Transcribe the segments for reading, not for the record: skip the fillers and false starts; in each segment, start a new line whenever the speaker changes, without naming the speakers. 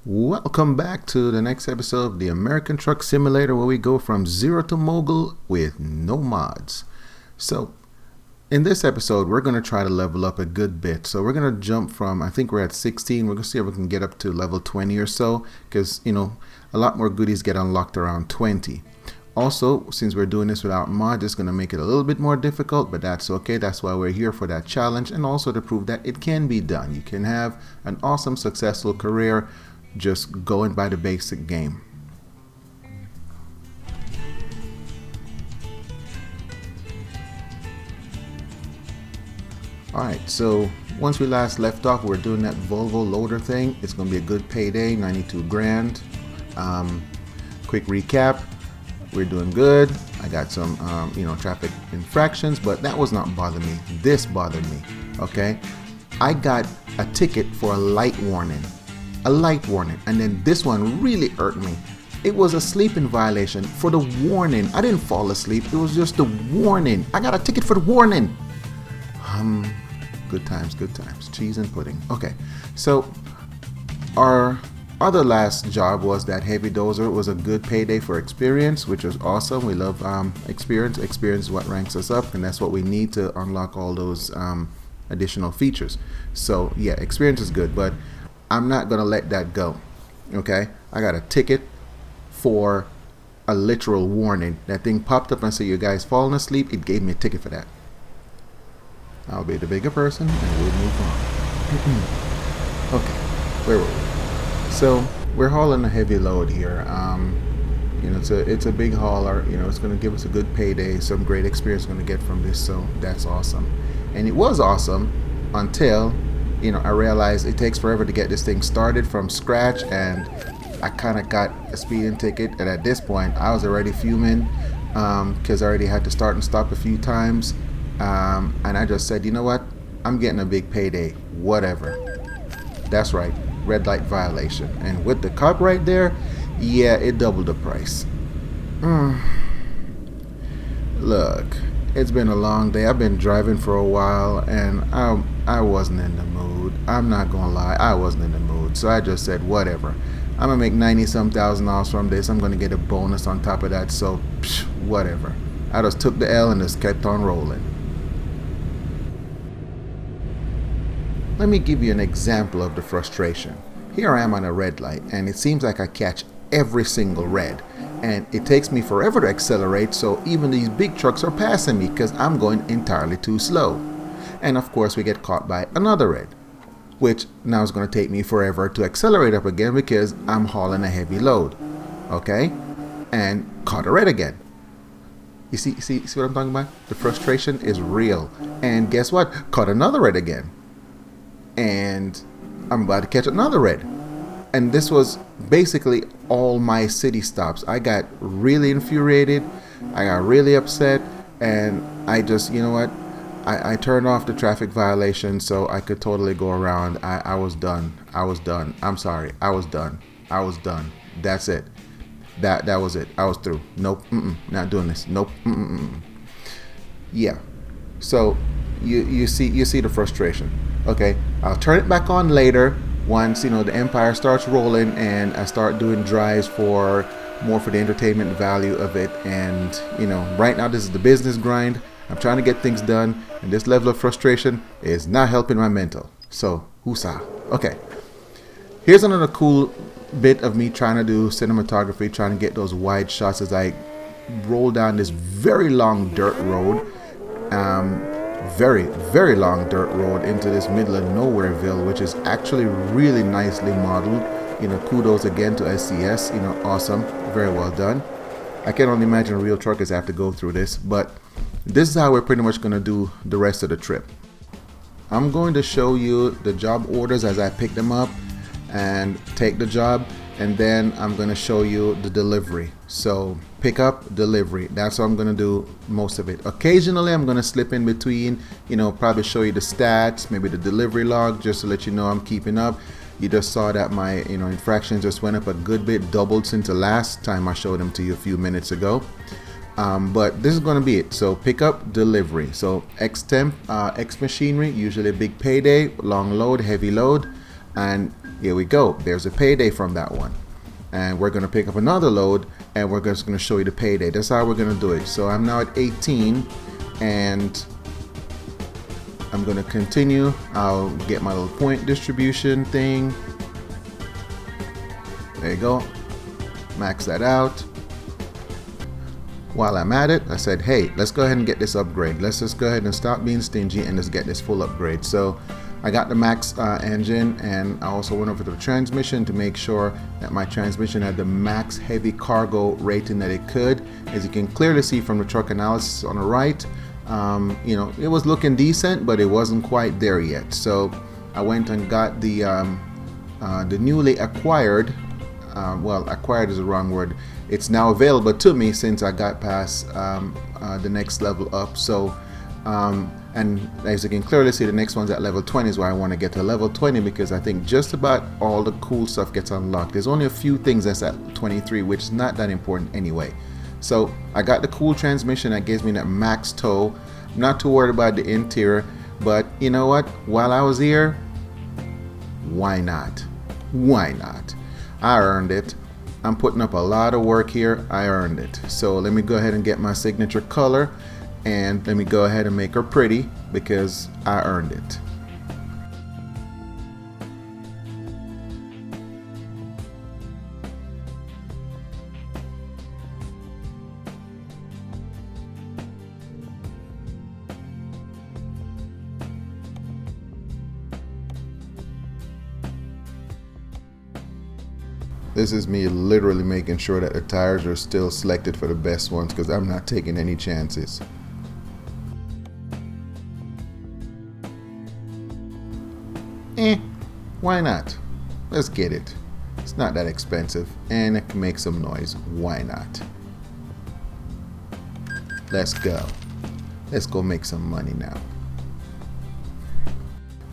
Welcome back to the next episode of the American Truck Simulator, where we go from zero to mogul with no mods. So in this episode we're going to try to level up a good bit. So we're going to jump from, I think we're at 16, we're going to see if we can get up to level 20 or so, because a lot more goodies get unlocked around 20. Also, since we're doing this without mods, it's going to make it a little bit more difficult, but that's okay. That's why we're here, for that challenge, and also to prove that it can be done. You can have an awesome, successful career just going by the basic game. Alright, so once we last left off, we're doing that Volvo loader thing. It's going to be a good payday, 92 grand. Quick recap, we're doing good. I got some traffic infractions, but that was not bothering me. This bothered me. Okay, I got a ticket for a light warning. And then this one really irked me. It was a sleeping violation for the warning. I didn't fall asleep, it was just the warning. I got a ticket for the warning. Good times, cheese and pudding. Okay, so our other last job was that heavy dozer. It was a good payday for experience, which was awesome. We love experience is what ranks us up, and that's what we need to unlock all those additional features. So yeah, experience is good, but I'm not gonna let that go. Okay, I got a ticket for a literal warning. That thing popped up and said, "You guys falling asleep." It gave me a ticket for that. I'll be the bigger person and we'll move on. Okay, where were we? So we're hauling a heavy load here. It's a big hauler. It's gonna give us a good payday. Some great experience gonna get from this. So that's awesome. And it was awesome until I realized it takes forever to get this thing started from scratch, and I kind of got a speeding ticket, and at this point I was already fuming because I already had to start and stop a few times, and I just said, you know what, I'm getting a big payday, whatever. That's right, red light violation, and with the cop right there, yeah, it doubled the price. Look, it's been a long day. I've been driving for a while, and I wasn't in the mood. I'm not gonna lie, I wasn't in the mood. So I just said, whatever. I'm gonna make $90-some thousand from this. I'm gonna get a bonus on top of that. So whatever. I just took the L and just kept on rolling. Let me give you an example of the frustration. Here I am on a red light, and it seems like I catch every single red, and it takes me forever to accelerate, so even these big trucks are passing me because I'm going entirely too slow. And of course we get caught by another red, which now is going to take me forever to accelerate up again because I'm hauling a heavy load. Okay, and caught a red again. You see what I'm talking about? The frustration is real. And guess what? Caught another red again, and I'm about to catch another red. And this was basically all my city stops. I got really infuriated, I got really upset, and I just, I turned off the traffic violation so I could totally go around. I was done. I'm sorry, I was done. That's it. That was it. I was through. Nope, not doing this. Nope, Yeah, so you see the frustration. Okay, I'll turn it back on later once the empire starts rolling and I start doing drives for the entertainment value of it. And right now this is the business grind. I'm trying to get things done, and this level of frustration is not helping my mental. So woosah. Okay, here's another cool bit of me trying to do cinematography, trying to get those wide shots as I roll down this very long dirt road. Very, very long dirt road into this middle of nowhereville, which is actually really nicely modeled. Kudos again to SCS. Awesome, very well done. I can only imagine real truckers have to go through this, but this is how we're pretty much going to do the rest of the trip. I'm going to show you the job orders as I pick them up and take the job, and then I'm going to show you the delivery. So pick up, delivery, that's what I'm going to do most of it. Occasionally I'm going to slip in between, probably show you the stats, maybe the delivery log, just to let you know I'm keeping up. You just saw that my infractions just went up a good bit, doubled since the last time I showed them to you a few minutes ago. But this is going to be it. So pick up, delivery. So X machinery, usually a big payday, long load, heavy load. And here we go. There's a payday from that one. And we're going to pick up another load and we're just going to show you the payday. That's how we're going to do it. So I'm now at 18 and I'm going to continue. I'll get my little point distribution thing. There you go. Max that out. While I'm at it, I said, hey, let's go ahead and get this upgrade. Let's just go ahead and stop being stingy and just get this full upgrade. So I got the max engine, and I also went over to the transmission to make sure that my transmission had the max heavy cargo rating that it could. As you can clearly see from the truck analysis on the right, you know, it was looking decent, but it wasn't quite there yet. So I went and got the newly acquired, well, acquired is the wrong word. It's now available to me since I got past the next level up. So and as you can clearly see, the next one's at level 20 is where I want to get to level 20, because I think just about all the cool stuff gets unlocked. There's only a few things that's at 23, which is not that important anyway. So I got the cool transmission that gives me that max tow. I'm not too worried about the interior, but you know what? While I was here, why not? Why not? I earned it. I'm putting up a lot of work here. I earned it. So let me go ahead and get my signature color. And let me go ahead and make her pretty because I earned it. This is me literally making sure that the tires are still selected for the best ones, because I'm not taking any chances. Why not? Let's get it. It's not that expensive and it can make some noise. Why not? Let's go. Let's go make some money now.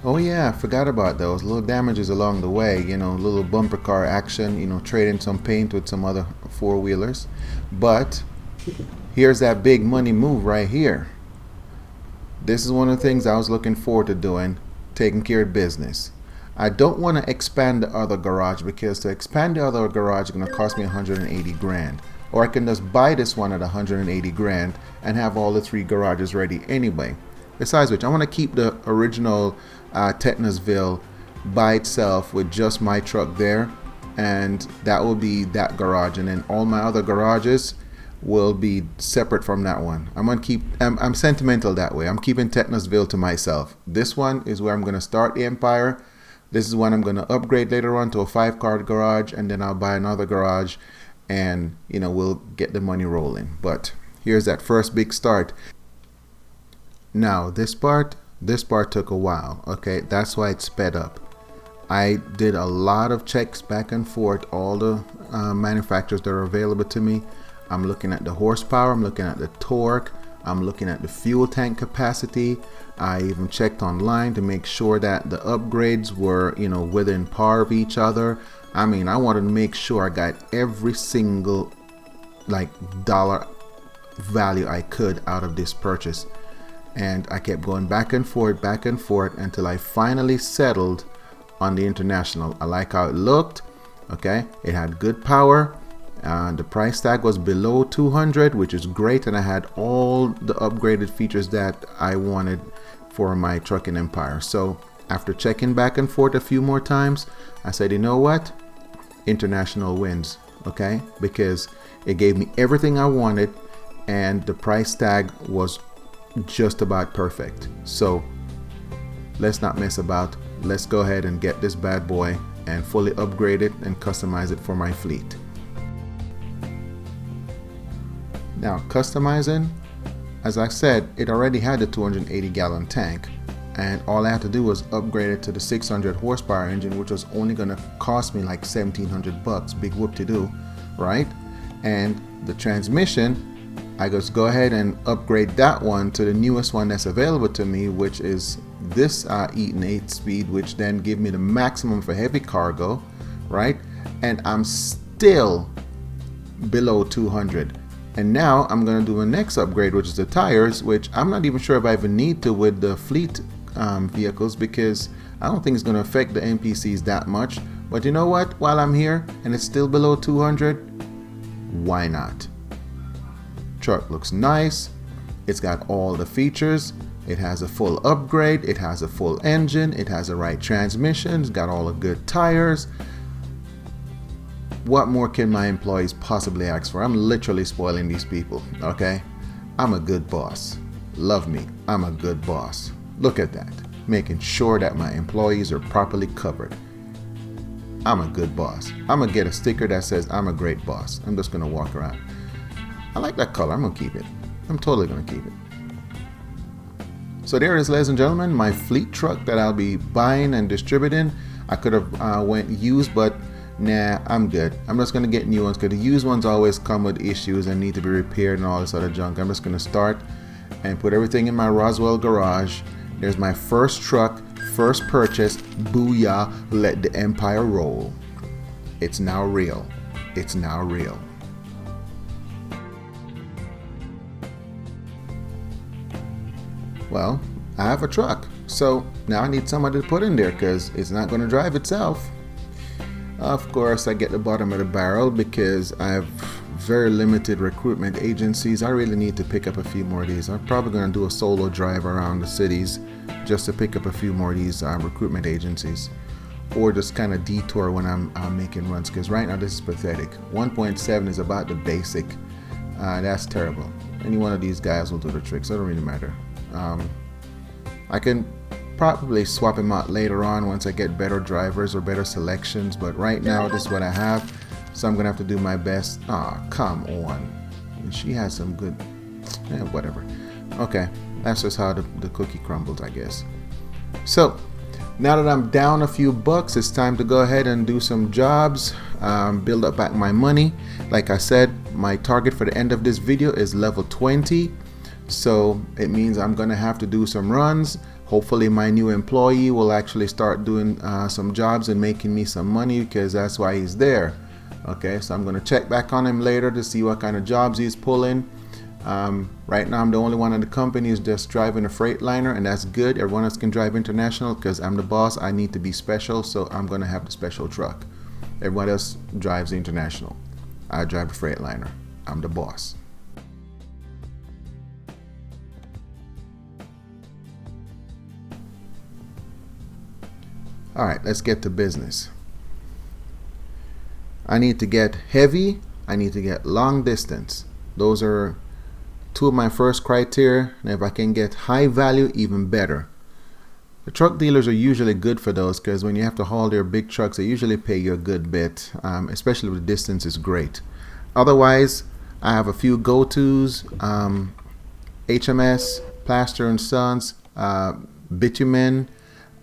Oh yeah, I forgot about those little damages along the way, you know, little bumper car action, you know, trading some paint with some other four-wheelers. But here's that big money move right here. This is one of the things I was looking forward to doing, taking care of business. I don't want to expand the other garage, because to expand the other garage is going to cost me 180 grand. Or I can just buy this one at 180 grand and have all the 3 garages ready anyway. Besides which, I want to keep the original Tetanusville by itself with just my truck there, and that will be that garage, and then all my other garages will be separate from that one. I'm gonna keep, I'm sentimental that way. I'm keeping Tetanusville to myself. This one is where I'm gonna start the empire. This is one I'm gonna upgrade later on to a 5-car garage, and then I'll buy another garage, and you know, we'll get the money rolling. But here's that first big start. Now this part took a while. Okay, that's why it sped up. I did a lot of checks back and forth, all the manufacturers that are available to me. I'm looking at the horsepower, I'm looking at the torque, I'm looking at the fuel tank capacity. I even checked online to make sure that the upgrades were, you know, within par of each other. I mean, I wanted to make sure I got every single like dollar value I could out of this purchase. And I kept going back and forth until I finally settled on the International. I like how it looked. Okay, it had good power. The price tag was below 200, which is great, and I had all the upgraded features that I wanted for my trucking empire. So after checking back and forth a few more times, I said, you know what, International wins. Okay, because it gave me everything I wanted, and the price tag was just about perfect. So let's not mess about. Let's go ahead and get this bad boy and fully upgrade it and customize it for my fleet. Now customizing, as I said, it already had a 280-gallon tank, and all I had to do was upgrade it to the 600 horsepower engine, which was only going to cost me like $1,700. Big whoop-de-doo, right? And the transmission, I just go ahead and upgrade that one to the newest one that's available to me, which is this Eaton 8-speed, which then give me the maximum for heavy cargo, right? And I'm still below 200. And now I'm going to do a next upgrade, which is the tires, which I'm not even sure if I even need to with the fleet vehicles, because I don't think it's going to affect the NPCs that much. But you know what? While I'm here and it's still below 200, why not? Truck looks nice. It's got all the features. It has a full upgrade. It has a full engine. It has the right transmission. It's got all the good tires. What more can my employees possibly ask for? I'm literally spoiling these people, okay? I'm a good boss. Love me. I'm a good boss. Look at that. Making sure that my employees are properly covered. I'm a good boss. I'm going to get a sticker that says I'm a great boss. I'm just going to walk around. I like that color. I'm going to keep it. I'm totally going to keep it. So there it is, ladies and gentlemen, my fleet truck that I'll be buying and distributing. I could have went used, but nah, I'm good. I'm just going to get new ones because the used ones always come with issues and need to be repaired and all this other junk. I'm just going to start and put everything in my Roswell garage. There's my first truck, first purchase. Booyah, let the empire roll. It's now real. It's now real. Well, I have a truck, so now I need somebody to put in there because it's not going to drive itself. Of course, I get the bottom of the barrel because I have very limited recruitment agencies. I really need to pick up a few more of these. I'm probably going to do a solo drive around the cities just to pick up a few more of these recruitment agencies, or just kind of detour when I'm making runs, because right now this is pathetic. 1.7 is about the basic. That's terrible. Any one of these guys will do the trick, so it don't really matter. I can probably swap him out later on once I get better drivers or better selections, but right now this is what I have, so I'm gonna have to do my best. Come on. And she has some good, whatever. Okay, that's just how the cookie crumbles, I guess. So now that I'm down a few bucks, it's time to go ahead and do some jobs, build up back my money. Like I said, my target for the end of this video is level 20. So it means I'm gonna have to do some runs. Hopefully my new employee will actually start doing some jobs and making me some money, because that's why he's there. Okay, so I'm gonna check back on him later to see what kind of jobs he's pulling. Right now I'm the only one in the company who's just driving a Freightliner, and that's good. Everyone else can drive international because I'm the boss. I need to be special, so I'm gonna have the special truck. Everyone else drives the international. I drive the Freightliner. I'm the boss. Alright, let's get to business. I need to get heavy. I need to get long distance. Those are two of my first criteria. And if I can get high value, even better. The truck dealers are usually good for those, because when you have to haul their big trucks, they usually pay you a good bit, especially if the distance is great. Otherwise, I have a few go-tos. HMS, Plaster and Sons, Bitumen.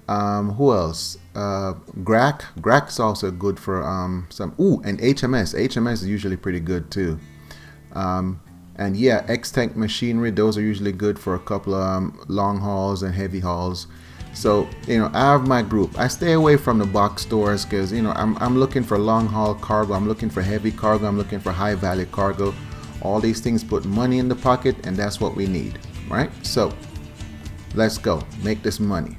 Who else? Grack. Grack's also good for some. Ooh, and HMS. HMS is usually pretty good too. And yeah, X-Tank Machinery. Those are usually good for a couple of long hauls and heavy hauls. So I have my group. I stay away from the box stores because I'm looking for long haul cargo. I'm looking for heavy cargo. I'm looking for high value cargo. All these things put money in the pocket, and that's what we need, right? So let's go make this money.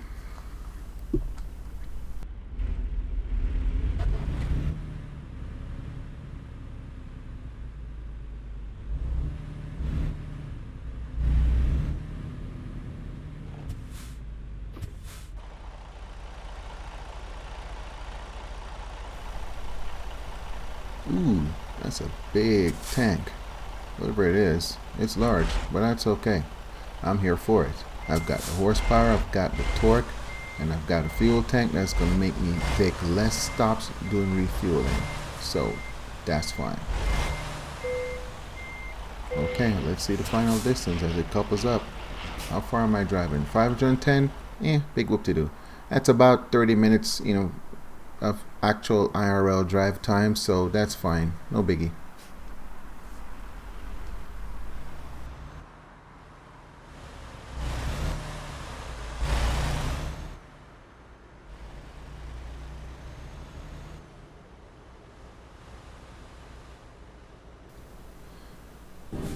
Ooh, that's a big tank. Whatever it is, it's large, but that's okay. I'm here for it. I've got the horsepower, I've got the torque, and I've got a fuel tank that's going to make me take less stops doing refueling. So that's fine. Okay, let's see the final distance as it couples up. How far am I driving? 510? Big whoop-de-doo. That's about 30 minutes, of actual IRL drive time, so that's fine. No biggie.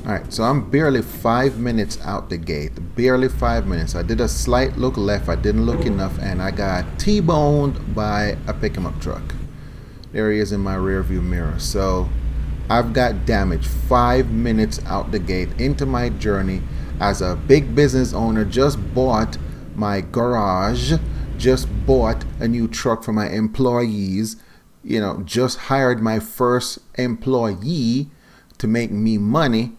Alright, so I'm barely 5 minutes out the gate. Barely 5 minutes. I did a slight look left. I didn't look enough, and I got T-boned by a pick-em-up truck. There he is in my rear view mirror. So I've got damage 5 minutes out the gate into my journey as a big business owner. Just bought my garage, just bought a new truck for my employees, just hired my first employee to make me money,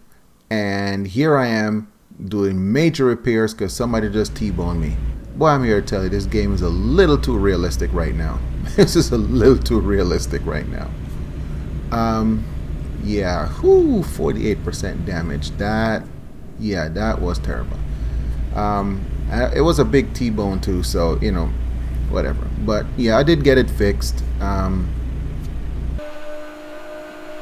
and here I am doing major repairs because somebody just T-boned me. Boy, I'm here to tell you, this game is a little too realistic right now. This is a little too realistic right now. Yeah, 48% damage. That was terrible. It was a big T-bone too, so whatever. But yeah, I did get it fixed.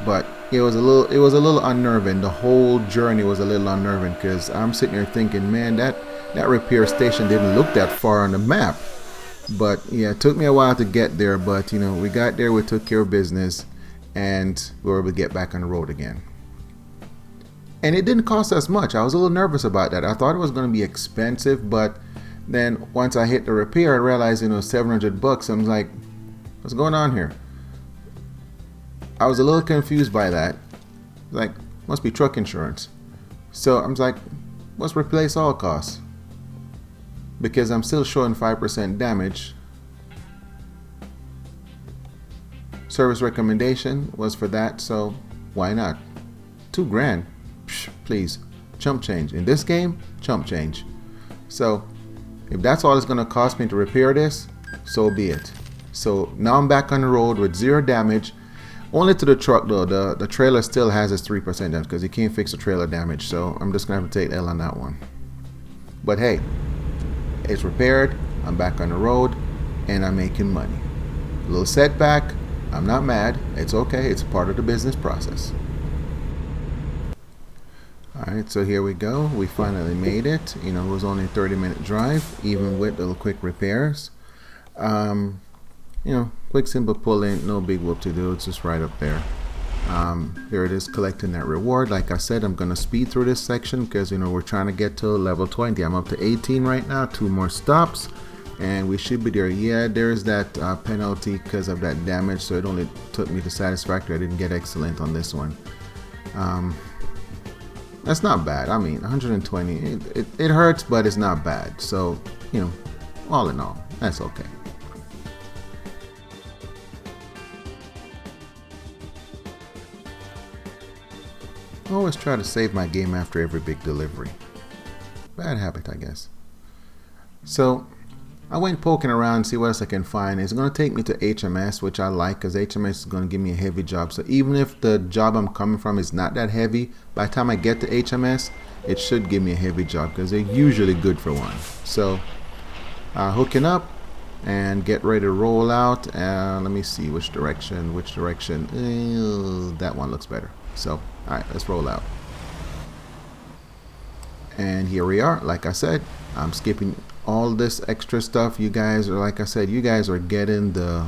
But it was a little unnerving. The whole journey was a little unnerving because I'm sitting here thinking, man, that repair station didn't look that far on the map. But yeah, it took me a while to get there, but we got there, we took care of business, and we were able to get back on the road again. And it didn't cost us much. I was a little nervous about that. I thought it was going to be expensive, but then once I hit the repair, I realized $700. I'm like, what's going on here? I was a little confused by that. Like, must be truck insurance. So I was like, what's replace all costs? Because I'm still showing 5% damage. Service recommendation was for that, so why not? $2,000. Psh, please, chump change. In this game, chump change. So if that's all it's going to cost me to repair this, so be it. So now I'm back on the road with 0 damage. Only to the truck though. The trailer still has its 3% damage because you can't fix the trailer damage. So I'm just going to have to take L on that one. But hey, it's repaired. I'm back on the road and I'm making money. A little setback. I'm not mad. It's okay. It's part of the business process. Alright, so here we go. We finally made it. It was only a 30-minute drive, even with little quick repairs. Quick simple pull in, no big whoop to do. It's just right up there. There it is, collecting that reward. Like I said, I'm gonna speed through this section because we're trying to get to level 20. I'm up to 18 right now. 2 more stops and we should be there. Yeah, there's that penalty because of that damage, so it only took me to satisfactory. I didn't get excellent on this one. That's not bad. I mean, 120, it hurts, but it's not bad. So all in all, that's okay. I always try to save my game after every big delivery. Bad habit, I guess. So I went poking around to see what else I can find. It's going to take me to HMS, which I like because HMS is going to give me a heavy job. So even if the job I'm coming from is not that heavy, by the time I get to HMS, it should give me a heavy job because they're usually good for one. So hooking up and get ready to roll out. Let me see which direction. That one looks better. So alright, let's roll out. And here we are. Like I said, I'm skipping all this extra stuff. You guys are, like I said, you guys are getting the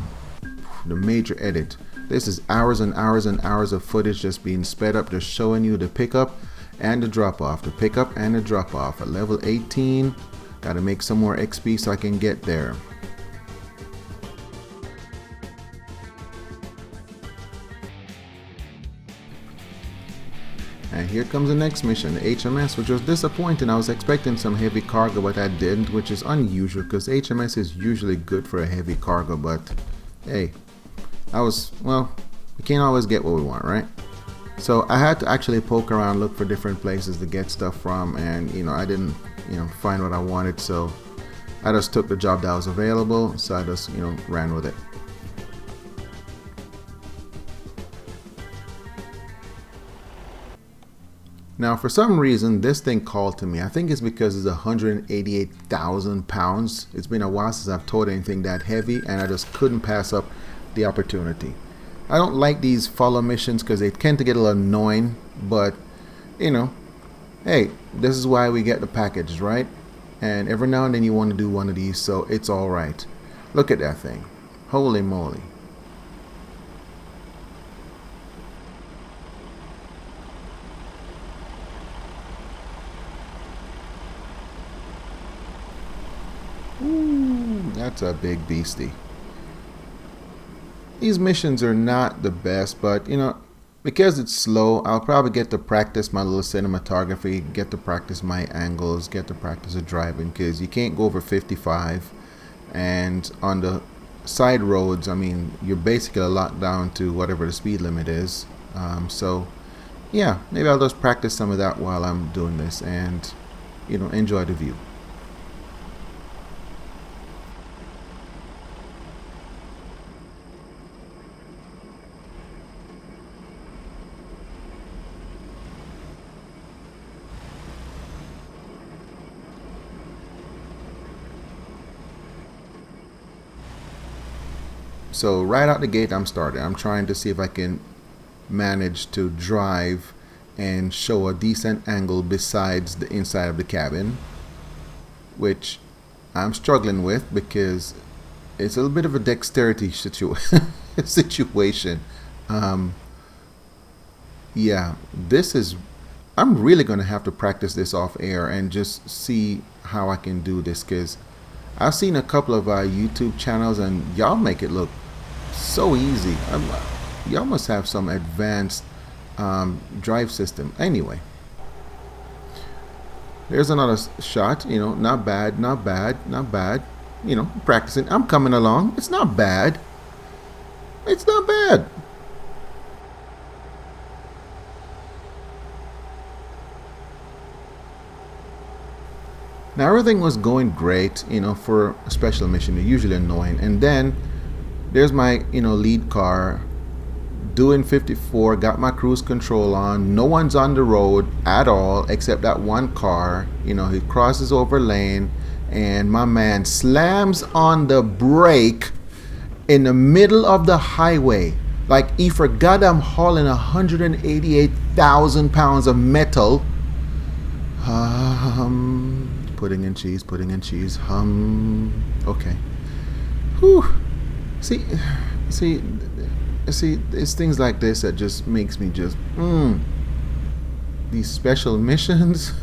major edit. This is hours and hours and hours of footage just being sped up, just showing you the pickup and the drop off. The pickup and the drop off. At level 18, gotta make some more XP so I can get there. And here comes the next mission, the HMS, which was disappointing. I was expecting some heavy cargo, but I didn't, which is unusual because HMS is usually good for a heavy cargo. But hey, we can't always get what we want, right? So I had to actually poke around, look for different places to get stuff from, and I didn't find what I wanted, so I just took the job that was available. So I just ran with it. Now, for some reason, this thing called to me. I think it's because it's 188,000 pounds. It's been a while since I've towed anything that heavy, and I just couldn't pass up the opportunity. I don't like these follow missions because they tend to get a little annoying, but, hey, this is why we get the packages, right? And every now and then you want to do one of these, so it's all right. Look at that thing. Holy moly. Ooh, that's a big beastie. these missions are not the best, but you know, because it's slow, I'll probably get to practice my little cinematography, get to practice my angles, get to practice the driving, because you can't go over 55. And on the side roads, I mean, you're basically locked down to whatever the speed limit is. So yeah, maybe I'll just practice some of that while I'm doing this and, you know, enjoy the view. So right out the gate, I'm trying to see if I can manage to drive and show a decent angle besides the inside of the cabin, which I'm struggling with because it's a little bit of a dexterity situation. Yeah, this is, I'm really going to have to practice this off air and just see how I can do this, because I've seen a couple of YouTube channels and y'all make it look so easy. Y'all must have some advanced drive system. Anyway, there's another shot. You know, not bad, not bad, not bad. You know, practicing. I'm coming along. It's not bad. It's not bad. Now everything was going great, you know, for a special mission. They're usually annoying, and then there's my, you know, lead car doing 54, got my cruise control on. No one's on the road at all except that one car. You know, he crosses over lane and my man slams on the brake in the middle of the highway. Like he forgot I'm hauling 188,000 pounds of metal. Pudding and cheese, pudding and cheese. Okay. Whew. See, it's things like this that just makes me just, these special missions.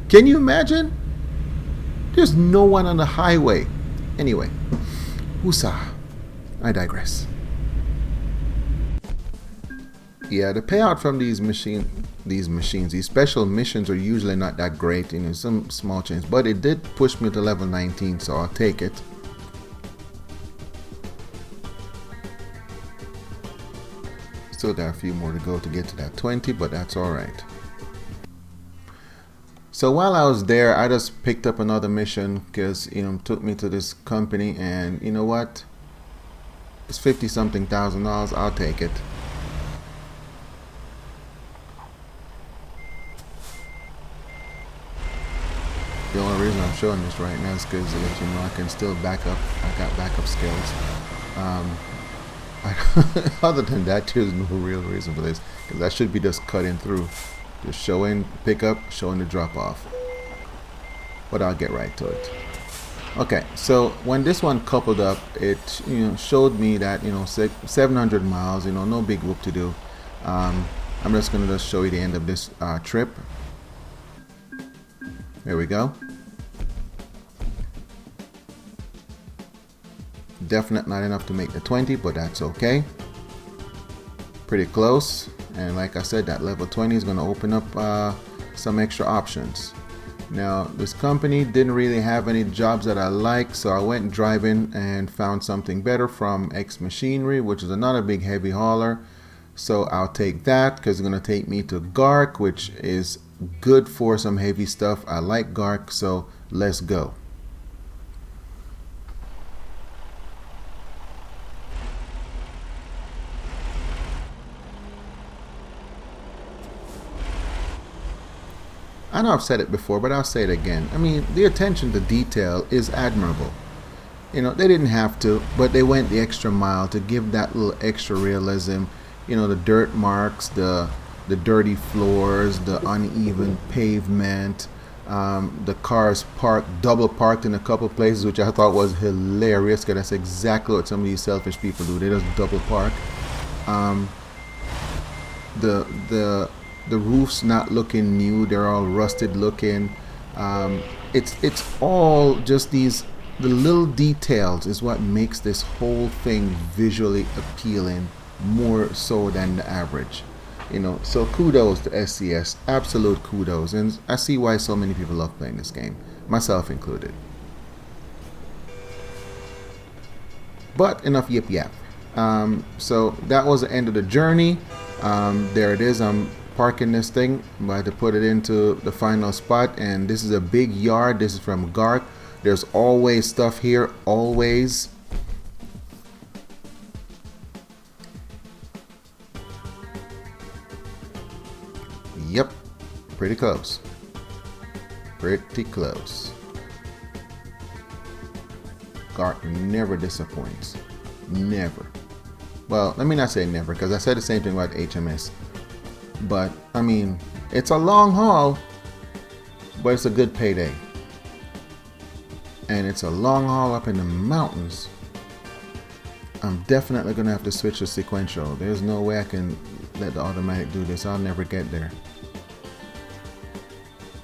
Can you imagine? There's no one on the highway. Anyway, woosah. I digress. Yeah, the payout from these special missions are usually not that great. You know, some small change, but it did push me to level 19, so I'll take it. Still got a few more to go to get to that 20, but that's alright. So while I was there, I just picked up another mission because, you know, it took me to this company, and you know what? It's $50-something thousand. I'll take it. The only reason I'm showing this right now is because, you know, I can still back up. I got backup skills. Other than that, there's no real reason for this, because I should be just cutting through, just showing pickup, showing the drop off. But I'll get right to it. Okay, so when this one coupled up, it, you know, showed me that, you know, 700 miles, you know, no big whoop to do. I'm just gonna just show you the end of this trip. There we go. Definitely not enough to make the 20, but that's okay. Pretty close. And like I said, that level 20 is going to open up some extra options. Now, this company didn't really have any jobs that I like, so I went driving and found something better from X Machinery, which is another big heavy hauler. So I'll take that because it's going to take me to Gark, which is good for some heavy stuff. I like Gark, so let's go. I know I've said it before, but I'll say it again. I mean, the attention to detail is admirable. You know, they didn't have to, but they went the extra mile to give that little extra realism. You know, the dirt marks, the dirty floors, the uneven pavement, the cars double parked in a couple places, which I thought was hilarious, because that's exactly what some of these selfish people do. They just double park. The roof's not looking new; they're all rusted looking. It's all just these the little details is what makes this whole thing visually appealing more so than the average. You know, so kudos to SCS, absolute kudos, and I see why so many people love playing this game, myself included. But enough yip yap. So that was the end of the journey. There it is. I'm parking this thing. I'm about to put it into the final spot, and this is a big yard. This is from Gark. There's always stuff here, always. Yep, pretty close. Pretty close. Gark never disappoints. Never. Well, let me not say never, because I said the same thing about HMS. But, I mean, it's a long haul, but it's a good payday. And it's a long haul up in the mountains. I'm definitely going to have to switch to sequential. There's no way I can let the automatic do this. I'll never get there.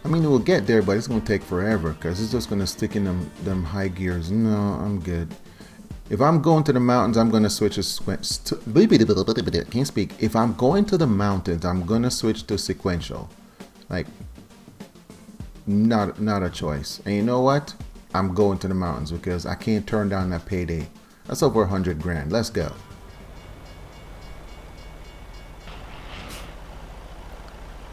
I mean, it will get there, but it's going to take forever because it's just going to stick in them high gears. No, I'm good. If I'm going to the mountains, I'm going to switch to can't speak. If I'm going to the mountains, I'm going to switch to sequential. Like, not a choice. And you know what? I'm going to the mountains because I can't turn down that payday. That's over 100 grand. Let's go.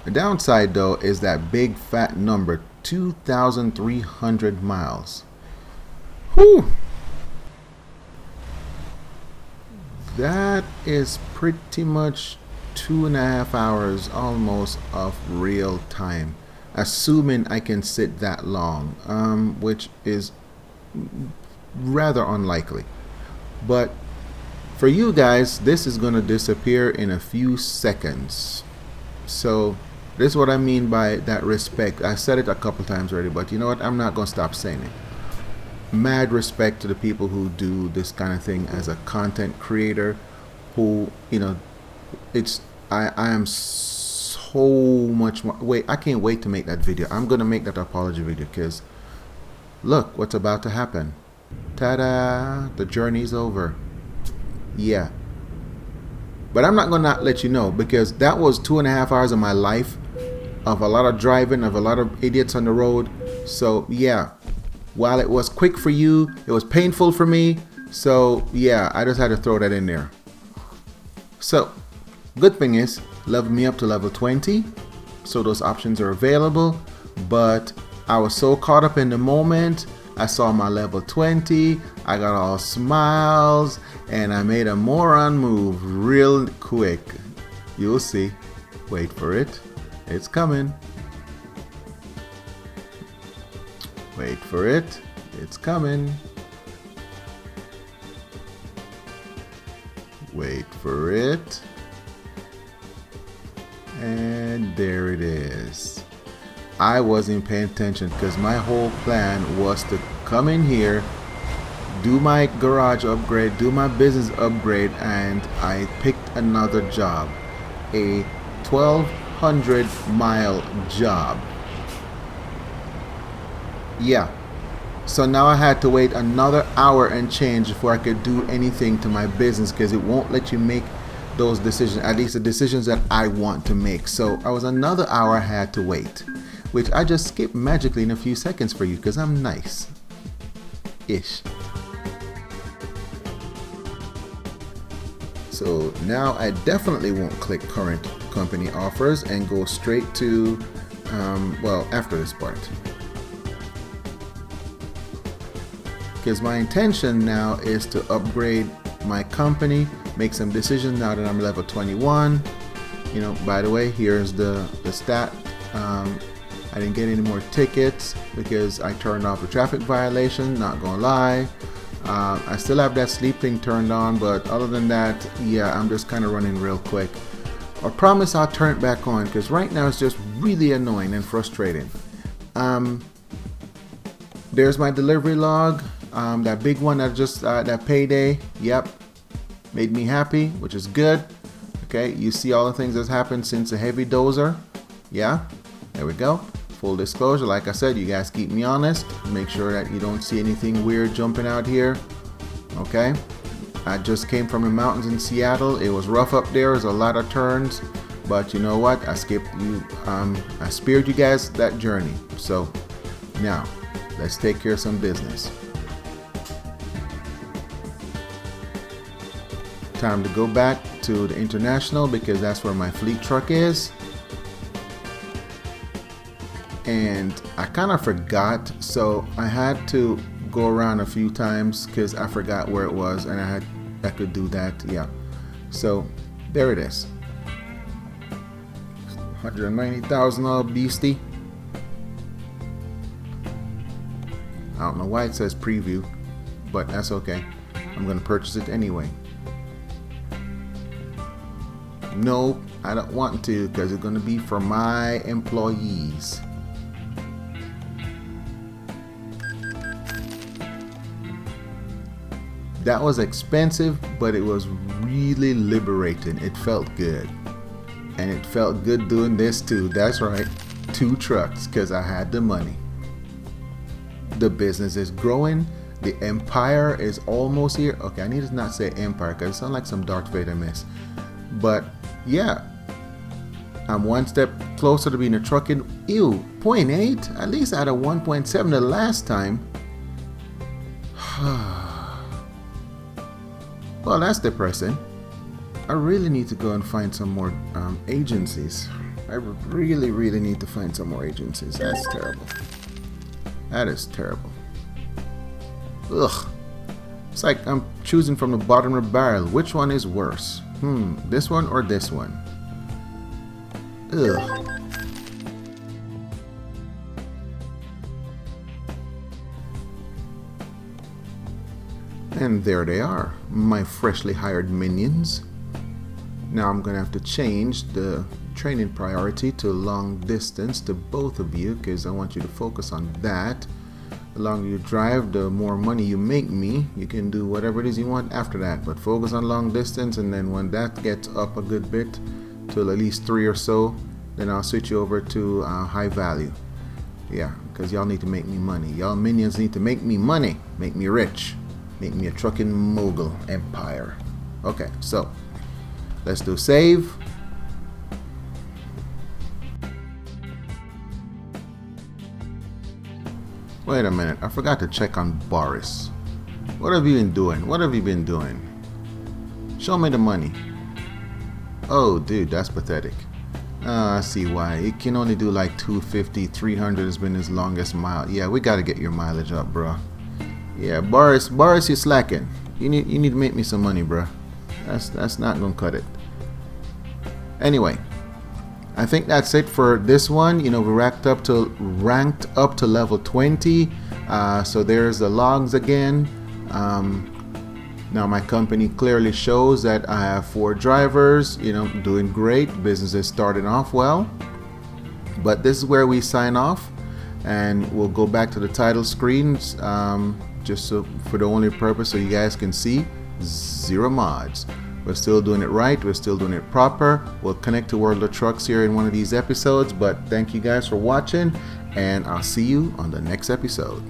The downside though is that big fat number, 2,300 miles. Whew. That is pretty much 2.5 hours almost of real time, assuming I can sit that long, which is rather unlikely. But for you guys, this is going to disappear in a few seconds. So this is what I mean by that respect. I said it a couple times already, but you know what? I'm not going to stop saying it. Mad respect to the people who do this kind of thing as a content creator, who, you know, I am so much more. Wait, I can't wait to make that video. I'm going to make that apology video because look what's about to happen. Ta-da! The journey's over. Yeah. But I'm not going to not let you know, because that was 2.5 hours of my life, of a lot of driving, of a lot of idiots on the road. So yeah, while it was quick for you, it was painful for me. So yeah, I just had to throw that in there. So good thing is, level me up to level 20. So those options are available. But I was so caught up in the moment. I saw my level 20, I got all smiles, and I made a moron move real quick. You'll see. Wait for it. It's coming. Wait for it. It's coming. Wait for it. And there it is. I wasn't paying attention because my whole plan was to come in here, do my garage upgrade, do my business upgrade, and I picked another job. A 1,200 mile job. Yeah. So now I had to wait another hour and change before I could do anything to my business, because it won't let you make those decisions, at least the decisions that I want to make. So I was another hour I had to wait, which I just skipped magically in a few seconds for you because I'm nice ish. So now I definitely won't click current company offers and go straight to well, after this part, because my intention now is to upgrade my company, make some decisions now that I'm level 21. You know, by the way, here's the stat. I didn't get any more tickets because I turned off the traffic violation, not gonna lie. I still have that sleep thing turned on, but other than that, yeah, I'm just kind of running real quick. I promise I'll turn it back on, because right now it's just really annoying and frustrating. There's my delivery log, that big one that just, that payday, yep, made me happy, which is good. Okay, you see all the things that's happened since the heavy dozer. Yeah, there we go. full disclosure, like I said, you guys keep me honest. Make sure that you don't see anything weird jumping out here. Okay, I just came from the mountains in Seattle. It was rough up there. There's a lot of turns, but you know what? I spared you guys that journey. So now let's take care of some business. Time to go back to the International because that's where my fleet truck is. And I kind of forgot, so I had to go around a few times because I forgot where it was, and I could do that. Yeah, so there it is. $190,000 beastie. I don't know why it says preview, but that's okay. I'm gonna purchase it anyway. Nope, I don't want to because it's gonna be for my employees. That was expensive, but it was really liberating. It felt good. And it felt good doing this too. That's right, 2 trucks because I had the money. The business is growing. The empire is almost here. Okay, I need to not say empire because it sounds like some Darth Vader mess. But yeah, I'm one step closer to being a trucking. Ew, 0.8? At least I had a 1.7 the last time. Well, that's depressing. I really need to go and find some more agencies. I really need to find some more agencies. That's terrible. That is terrible. Ugh. It's like I'm choosing from the bottom of the barrel. Which one is worse? This one or this one? Ugh. And there they are, my freshly hired minions. Now I'm gonna have to change the training priority to long distance to both of you because I want you to focus on that. The longer you drive, the more money you make me. You can do whatever it is you want after that, but focus on long distance, and then when that gets up a good bit to at least 3 or so, then I'll switch you over to high value. Yeah, because y'all need to make me money. Y'all minions need to make me money, make me rich. Make me a trucking mogul empire. Okay, so let's do save. Wait a minute, I forgot to check on Boris. What have you been doing? What have you been doing? Show me the money. Oh, dude, that's pathetic. I see why. It can only do like 250, 300 has been his longest mile. Yeah, we gotta get your mileage up, bro. Yeah, Boris, you're slacking. You need to make me some money, bro. That's not gonna cut it. Anyway, I think that's it for this one. You know, we ranked up to level 20. So there's the logs again. Now my company clearly shows that I have 4 drivers. You know, doing great. Business is starting off well. But this is where we sign off, and we'll go back to the title screens. Just so for the only purpose so you guys can see 0 mods. We're still doing it right. We're still doing it proper. We'll connect to World of Trucks here in one of these episodes. But thank you guys for watching, and I'll see you on the next episode.